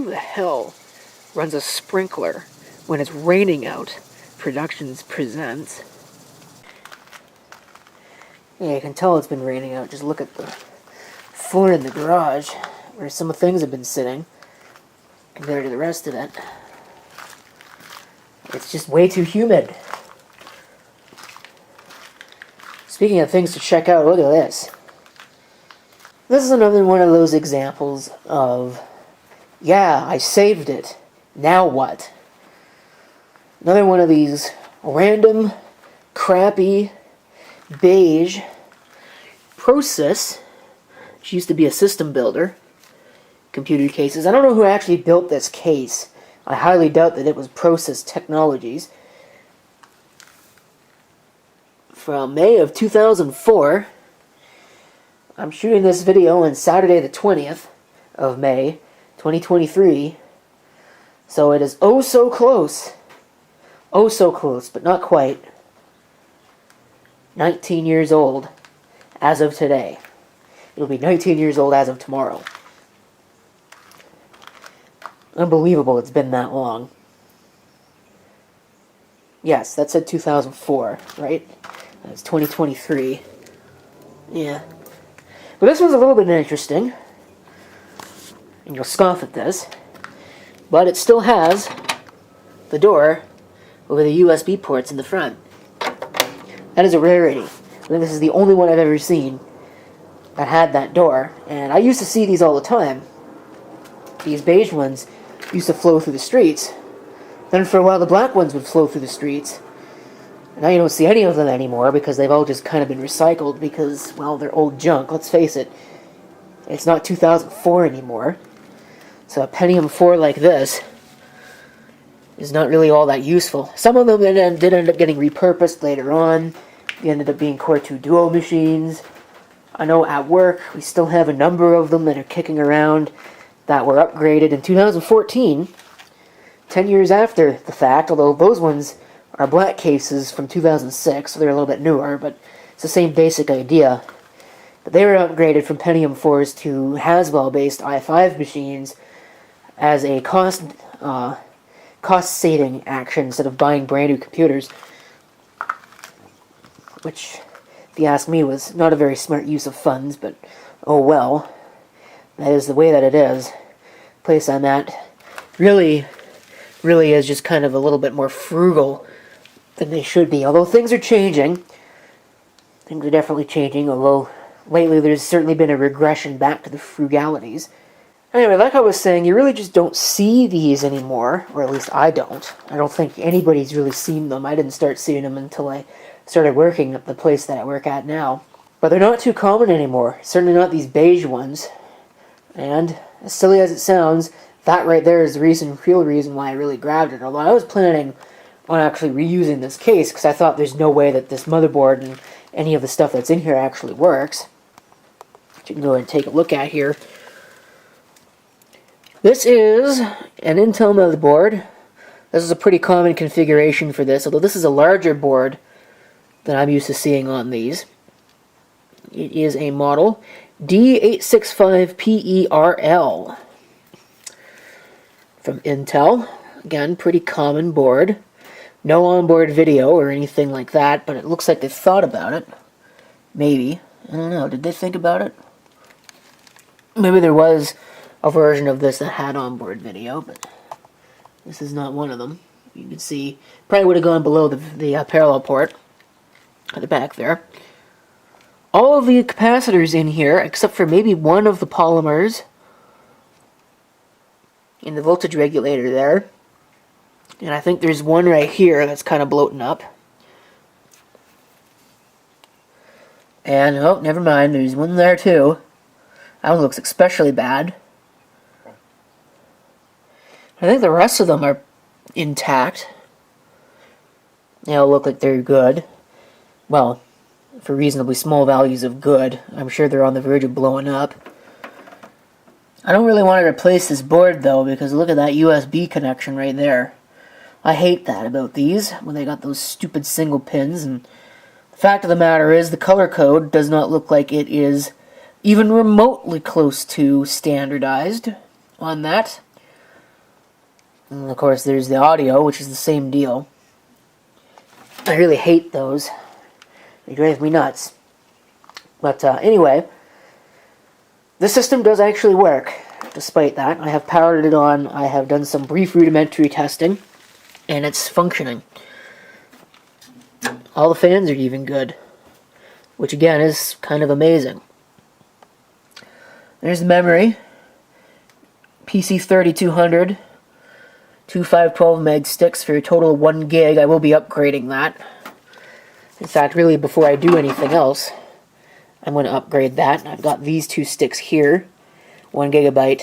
who the hell runs a sprinkler when it's raining out? Productions presents. Yeah, you can tell it's been raining out. Just look at the floor in the garage where some of the things have been sitting compared to the rest of it. It's just way too humid. Speaking of things to check out, look at this. This is another one of those examples of, yeah, I saved it. Now what? Another one of these random, crappy, beige Process, which used to be a system builder, computer cases. I don't know who actually built this case. I highly doubt that it was Process Technologies. From May of 2004. I'm shooting this video on Saturday the 20th of May, 2023. So it is oh so close. Oh so close, but not quite. 19 years old as of today. It'll be 19 years old as of tomorrow. Unbelievable it's been that long. Yes, that said 2004, right? That's 2023. Yeah. But this one's a little bit interesting. And you'll scoff at this. But it still has the door over the USB ports in the front. That is a rarity. I think this is the only one I've ever seen that had that door. And I used to see these all the time. These beige ones used to flow through the streets. Then for a while the black ones would flow through the streets. Now you don't see any of them anymore because they've all just kind of been recycled because, well, they're old junk. Let's face it. It's not 2004 anymore. So a Pentium 4 like this is not really all that useful. Some of them did end up getting repurposed later on. They ended up being Core 2 Duo machines. I know at work we still have a number of them that are kicking around that were upgraded in 2014, 10 years after the fact, although those ones are black cases from 2006, so they're a little bit newer, but it's the same basic idea. But they were upgraded from Pentium 4s to Haswell-based i5 machines as a cost-saving action instead of buying brand new computers, which, if you ask me, was not a very smart use of funds, but oh well. That is the way that it is. The place I'm at really is just kind of a little bit more frugal than they should be. Although things are changing. Things are definitely changing, although lately there's certainly been a regression back to the frugalities. Anyway, like I was saying, you really just don't see these anymore, or at least I don't. I don't think anybody's really seen them. I didn't start seeing them until I started working at the place that I work at now. But they're not too common anymore. Certainly not these beige ones. And, as silly as it sounds, that right there is the real reason why I really grabbed it. Although I was planning on actually reusing this case, because I thought there's no way that this motherboard and any of the stuff that's in here actually works. Which you can go ahead and take a look at here. This is an Intel motherboard. This is a pretty common configuration for this, although this is a larger board than I'm used to seeing on these. It is a model D865PERL from Intel. Again, pretty common board. No onboard video or anything like that, but it looks like they thought about it. Maybe. I don't know. Did they think about it? Maybe there was a version of this that had onboard video, but this is not one of them. You can see, probably would have gone below the parallel port at the back there. All of the capacitors in here, except for maybe one of the polymers in the voltage regulator there. And I think there's one right here that's kind of bloating up. And, oh, never mind, there's one there too. That one looks especially bad. I think the rest of them are intact. They all look like they're good. Well, for reasonably small values of good. I'm sure they're on the verge of blowing up. I don't really want to replace this board though, because look at that USB connection right there. I hate that about these, when they got those stupid single pins, and the fact of the matter is the color code does not look like it is even remotely close to standardized on that. And of course there's the audio, which is the same deal. I really hate those. They drive me nuts. But anyway, this system does actually work, despite that. I have powered it on, I have done some brief rudimentary testing, and it's functioning. All the fans are even good, which again is kind of amazing. There's the memory. PC3200, 2 512 meg sticks for a total of 1 gig. I will be upgrading that. In fact, really before I do anything else, I'm going to upgrade that. I've got these 2 sticks here, 1 gigabyte.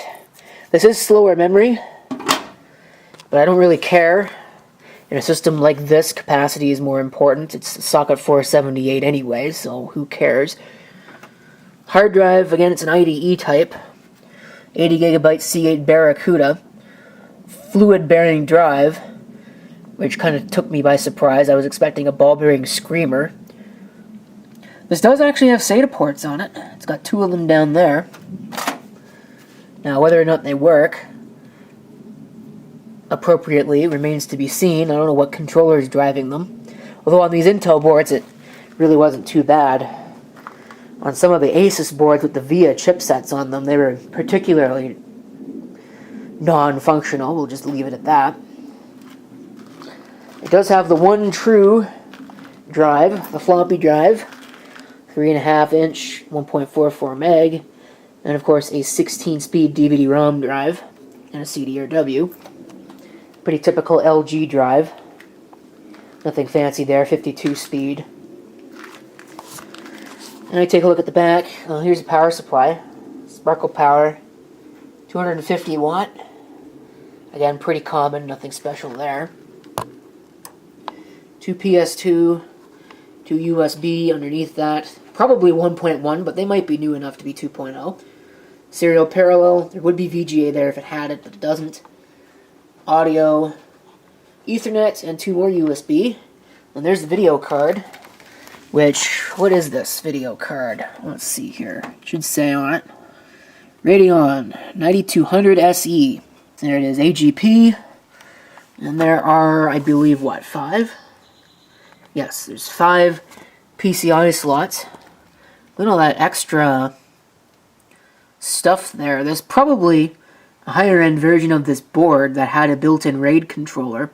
This is slower memory, but I don't really care. In a system like this, capacity is more important. It's a socket 478 anyway, so who cares? Hard drive, again, it's an IDE type. 80 gigabyte C8 Barracuda. Fluid bearing drive, which kind of took me by surprise. I was expecting a ball bearing screamer. This does actually have SATA ports on it. It's got 2 of them down there. Now, whether or not they work appropriately remains to be seen. I don't know what controller is driving them. Although on these Intel boards it really wasn't too bad. On some of the Asus boards with the VIA chipsets on them, they were particularly non-functional. We'll just leave it at that. It does have the one true drive, the floppy drive, 3.5 inch, 1.44 meg, and of course a 16-speed DVD-ROM drive and a CD-RW. Pretty typical LG drive. Nothing fancy there, 52 speed. And I take a look at the back. Here's a power supply. Sparkle Power, 250 watt. Again, pretty common, nothing special there. 2 PS2, 2 USB underneath that. Probably 1.1, but they might be new enough to be 2.0. Serial parallel. There would be VGA there if it had it, but it doesn't. Audio, Ethernet, and 2 more USB. And there's the video card, which, what is this video card? Let's see here. It should say on it, Radeon 9200 SE. There it is, AGP. And there are, I believe, what, 5? Yes, there's 5 PCI slots. Look at all that extra stuff there. There's probably a higher-end version of this board that had a built-in RAID controller.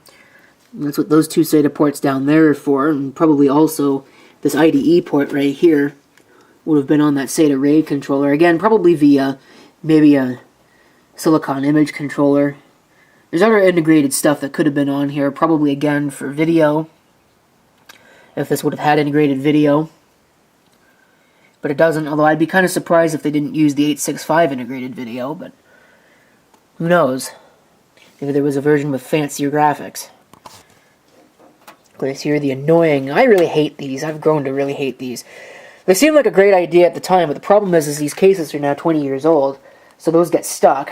And that's what those 2 SATA ports down there are for, and probably also this IDE port right here would have been on that SATA RAID controller. Again, probably via maybe a Silicon image controller. There's other integrated stuff that could have been on here, probably again for video, if this would have had integrated video. But it doesn't, although I'd be kind of surprised if they didn't use the 865 integrated video, but who knows? Maybe there was a version with fancier graphics. Of course, here the annoying... I really hate these. I've grown to really hate these. They seemed like a great idea at the time, but the problem is these cases are now 20 years old, so those get stuck.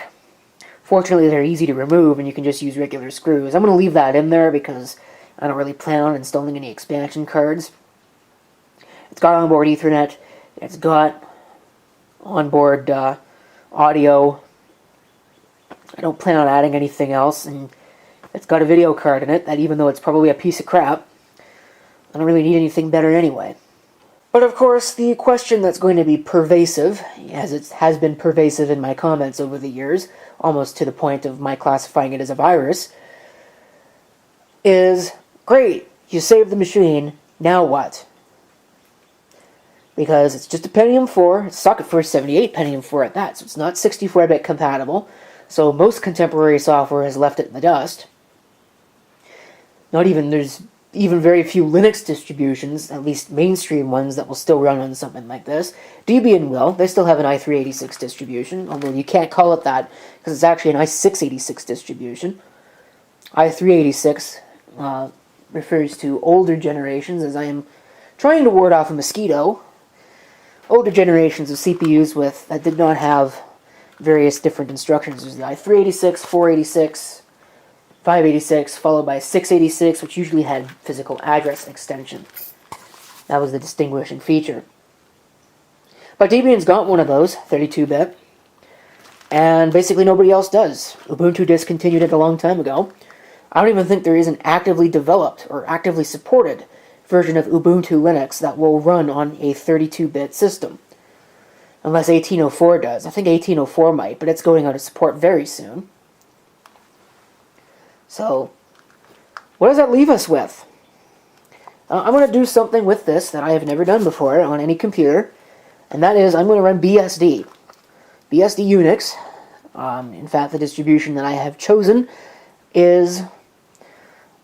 Fortunately, they're easy to remove, and you can just use regular screws. I'm going to leave that in there because I don't really plan on installing any expansion cards. It's got onboard Ethernet. It's got onboard audio. I don't plan on adding anything else, and it's got a video card in it that, even though it's probably a piece of crap, I don't really need anything better anyway. But of course, the question that's going to be pervasive, as it has been pervasive in my comments over the years, almost to the point of my classifying it as a virus, is, great, you saved the machine, now what? Because it's just a Pentium 4, it's socket 478 Pentium 4 at that, so it's not 64-bit compatible, so most contemporary software has left it in the dust. There's even very few Linux distributions, at least mainstream ones, that will still run on something like this. Debian will. They still have an i386 distribution, although you can't call it that because it's actually an i686 distribution. i386 refers to older generations, as I am trying to ward off a mosquito. Older generations of CPUs that did not have various different instructions. There's the i386, 486, 586, followed by 686, which usually had physical address extension. That was the distinguishing feature. But Debian's got one of those, 32-bit, And basically nobody else does. Ubuntu discontinued it a long time ago. I don't even think there is an actively developed or actively supported version of Ubuntu Linux that will run on a 32-bit system. Unless 1804 does. I think 1804 might, but it's going out of support very soon. So, what does that leave us with? I'm going to do something with this that I have never done before on any computer, and that is I'm going to run BSD. BSD Unix. In fact, the distribution that I have chosen is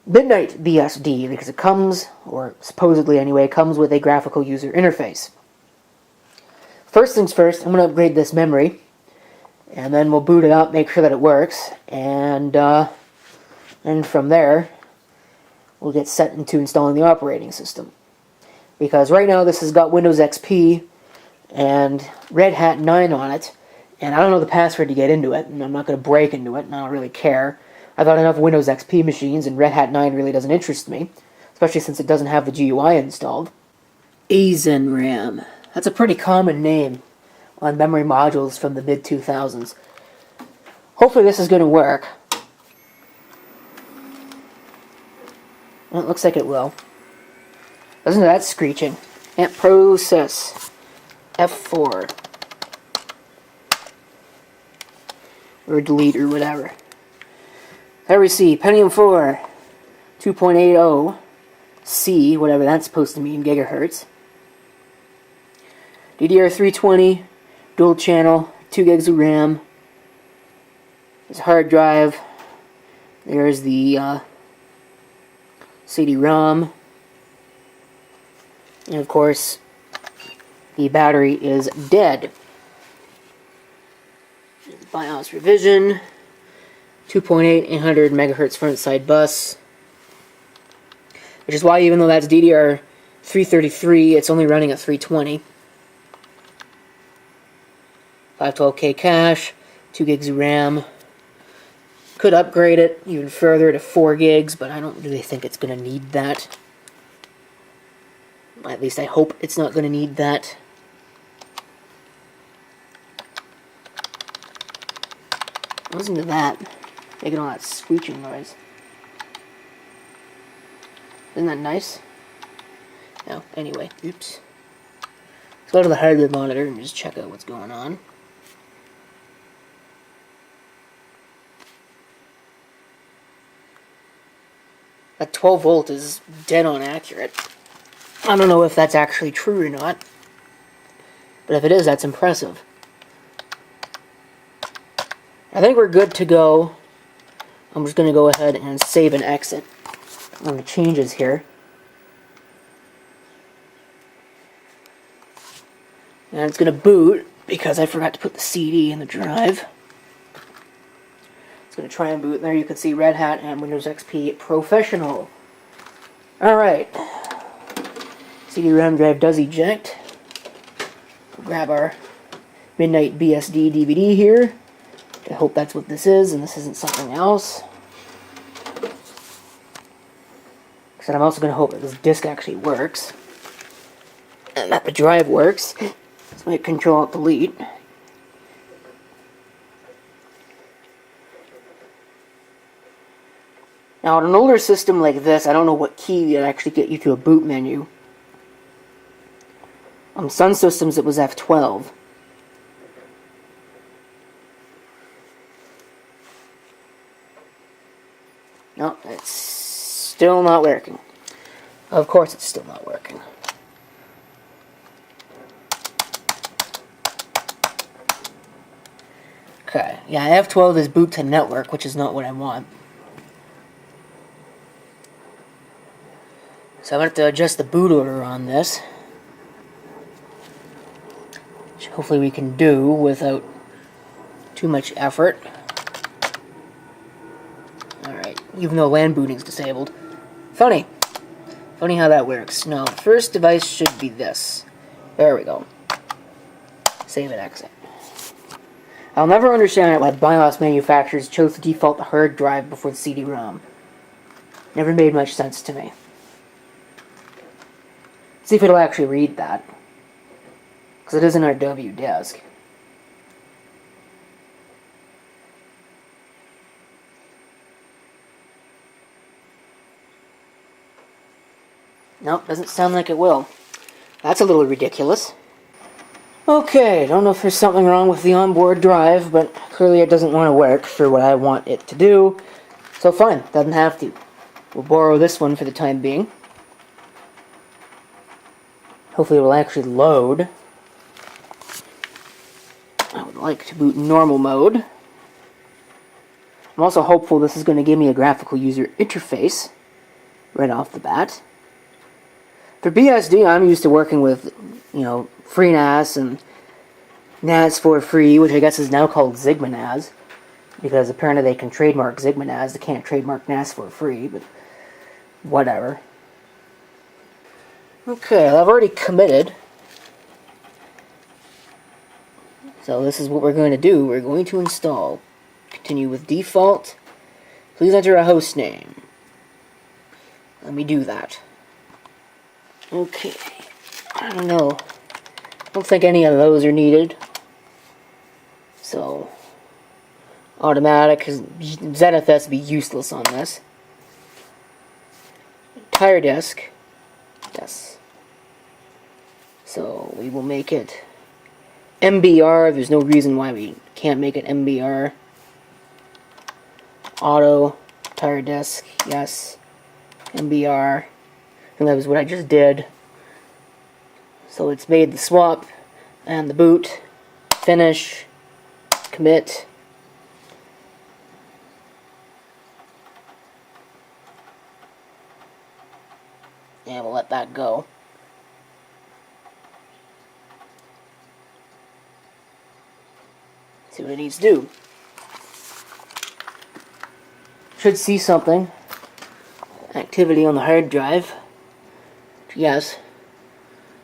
MidnightBSD, because it comes, or supposedly anyway, comes with a graphical user interface. First things first, I'm going to upgrade this memory, and then we'll boot it up, make sure that it works, and from there, we'll get set into installing the operating system. Because right now this has got Windows XP and Red Hat 9 on it, and I don't know the password to get into it, and I'm not going to break into it, and I don't really care. I've got enough Windows XP machines, and Red Hat 9 really doesn't interest me, especially since it doesn't have the GUI installed. AzenRAM. That's a pretty common name on memory modules from the mid-2000s. Hopefully this is going to work. Well, it looks like it will. Listen to that screeching. And process F4. Or delete or whatever. There we see Pentium 4 2.80 C, whatever that's supposed to mean, gigahertz. DDR320, dual channel, 2 gigs of RAM. There's a hard drive. There's the CD-ROM. And of course, the battery is dead. BIOS revision. 2.8, 800 megahertz front side bus. Which is why, even though that's DDR333, it's only running at 320. 512K cache, 2 gigs of RAM. Could upgrade it even further to 4 gigs, but I don't really think it's going to need that. At least I hope it's not going to need that. Listen to that. Making all that screeching noise. Isn't that nice? No, anyway, oops. Let's go to the hardware monitor and just check out what's going on. That 12 volt is dead on accurate. I don't know if that's actually true or not, but if it is, that's impressive. I think we're good to go. I'm just going to go ahead and save and exit on the changes here. And it's going to boot because I forgot to put the CD in the drive. It's going to try and boot. There you can see Red Hat and Windows XP Professional. Alright. CD-ROM drive does eject. We'll grab our MidnightBSD DVD here. I hope that's what this is, and this isn't something else. Because I'm also going to hope that this disk actually works. And that the drive works. So I Control-Alt-Delete. Now, on an older system like this, I don't know what key would actually get you to a boot menu. On some systems, it was F12. No, it's still not working. Of course it's still not working. Okay, yeah, F12 is boot to network, which is not what I want. So I'm going to have to adjust the boot order on this. Which hopefully we can do without too much effort. Alright, even though LAN booting is disabled. Funny how that works. No, first device should be this. There we go. Save and exit. I'll never understand why BIOS manufacturers chose to default the hard drive before the CD-ROM. Never made much sense to me. See if it'll actually read that. Because it is an RW disk. Nope, doesn't sound like it will. That's a little ridiculous. Okay, don't know if there's something wrong with the onboard drive, but clearly it doesn't want to work for what I want it to do. So fine, doesn't have to. We'll borrow this one for the time being. Hopefully it will actually load. I would like to boot normal mode. I'm also hopeful this is going to give me a graphical user interface right off the bat. For BSD, I'm used to working with, FreeNAS and NAS for free, which I guess is now called XigmaNAS, because apparently they can trademark XigmaNAS. They can't trademark NAS for free, but whatever. Okay, I've already committed. So this is what we're going to do. We're going to install. Continue with default. Please enter a host name. Let me do that. Okay. I don't know. I don't think any of those are needed. So, automatic, because ZFS would be useless on this. Entire disk. Yes. So, we will make it MBR. There's no reason why we can't make it MBR. Auto, entire disk, yes. MBR. And that was what I just did. So it's made the swap and the boot. Finish. Commit. And we'll let that go. See what it needs to do. Should see something. Activity on the hard drive. Yes.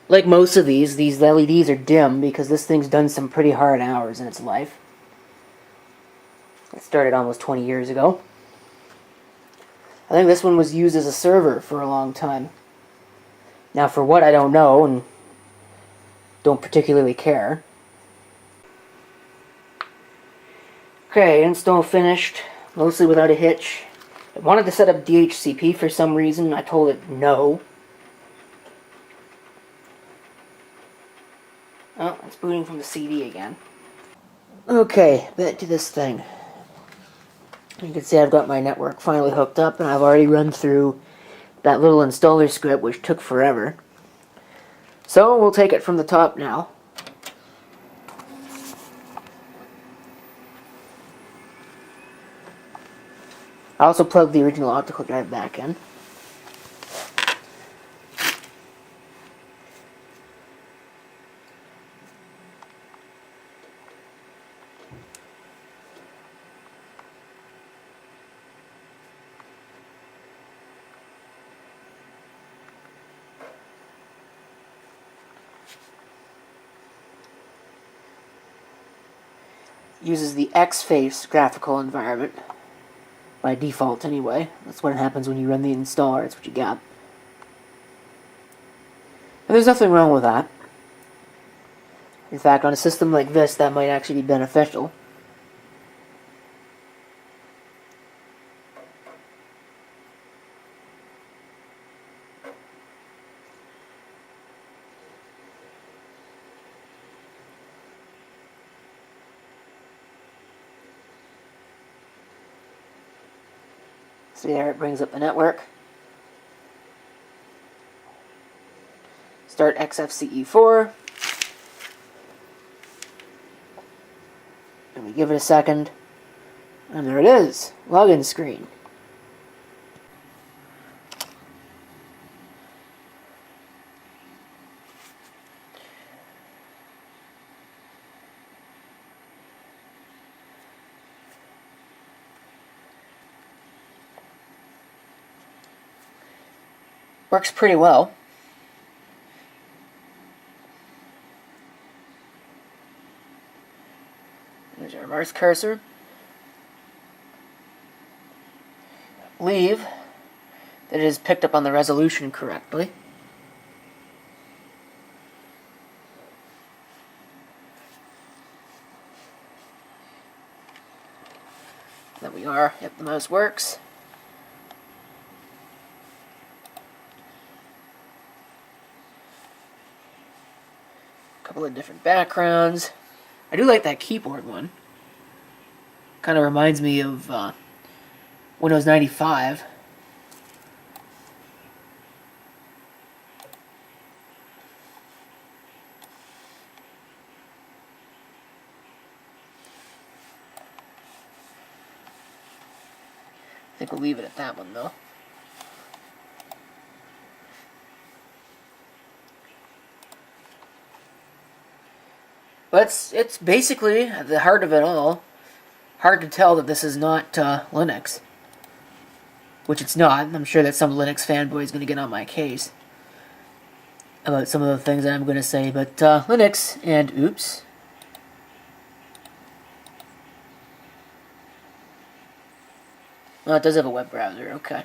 Like most of these LEDs are dim because this thing's done some pretty hard hours in its life. It started almost 20 years ago. I think this one was used as a server for a long time. Now for what, I don't know, and don't particularly care. Okay, install finished, mostly without a hitch. I wanted to set up DHCP for some reason. I told it no. Oh, it's booting from the CD again. Okay, back to this thing. You can see I've got my network finally hooked up, and I've already run through that little installer script, which took forever. So, we'll take it from the top now. I also plugged the original optical drive back in. Uses the X-Face graphical environment. By default, anyway. That's what happens when you run the installer. That's what you got. And there's nothing wrong with that. In fact, on a system like this, that might actually be beneficial. See there, it brings up the network. Start XFCE4. And we give it a second. And there it is. Login screen. Works pretty well. There's our mouse cursor. Leave that it is picked up on the resolution correctly. There we are. Yep, the mouse works. couple of different backgrounds. I do like that keyboard one. Kind of reminds me of Windows 95. I think we'll leave it at that one, though. But it's basically, at the heart of it all, hard to tell that this is not Linux. Which it's not. I'm sure that some Linux fanboy is going to get on my case about some of the things that I'm going to say. But Linux, and oops. Well, it does have a web browser, okay.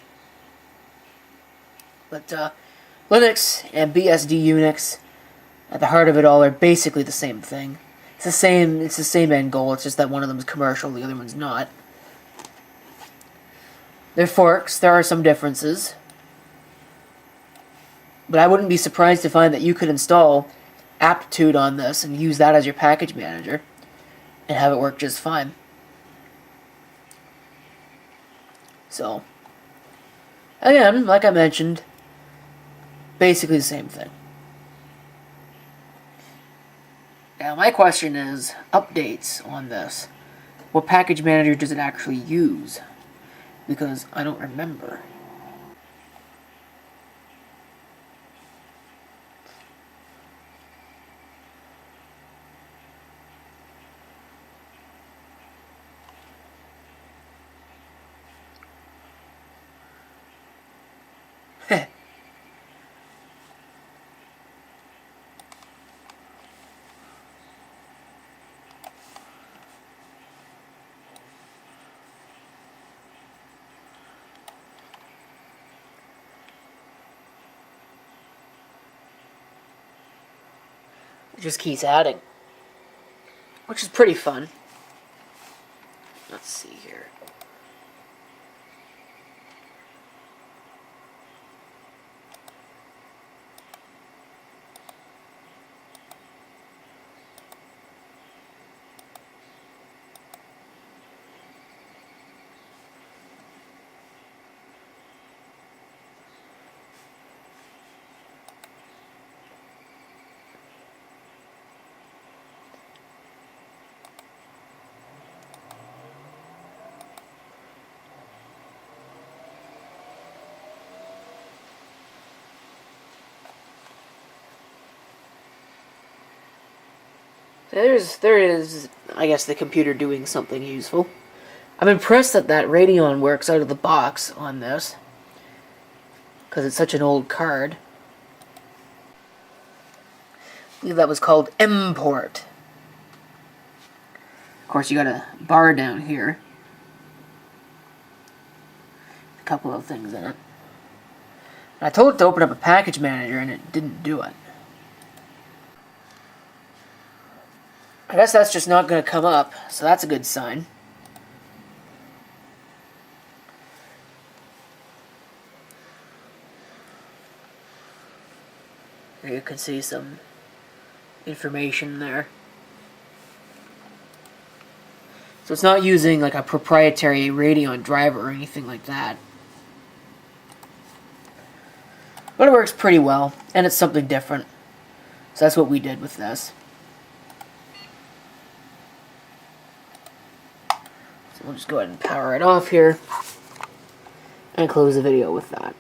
But Linux and BSD Unix, at the heart of it all, are basically the same thing. It's the same end goal, it's just that one of them is commercial, the other one's not. They're forks, there are some differences. But I wouldn't be surprised to find that you could install Aptitude on this and use that as your package manager and have it work just fine. So, again, like I mentioned, basically the same thing. Now, my question is, updates on this. What package manager does it actually use? Because I don't remember. It just keeps adding, which is pretty fun. Let's see here. There is, I guess, the computer doing something useful. I'm impressed that Radeon works out of the box on this, because it's such an old card. I believe that was called Import. Of course, you got a bar down here. A couple of things in it. I told it to open up a package manager, and it didn't do it. I guess that's just not going to come up, so that's a good sign. Here you can see some information there. So it's not using like a proprietary Radeon driver or anything like that. But it works pretty well, and it's something different. So that's what we did with this. So we'll just go ahead and power it off here and close the video with that.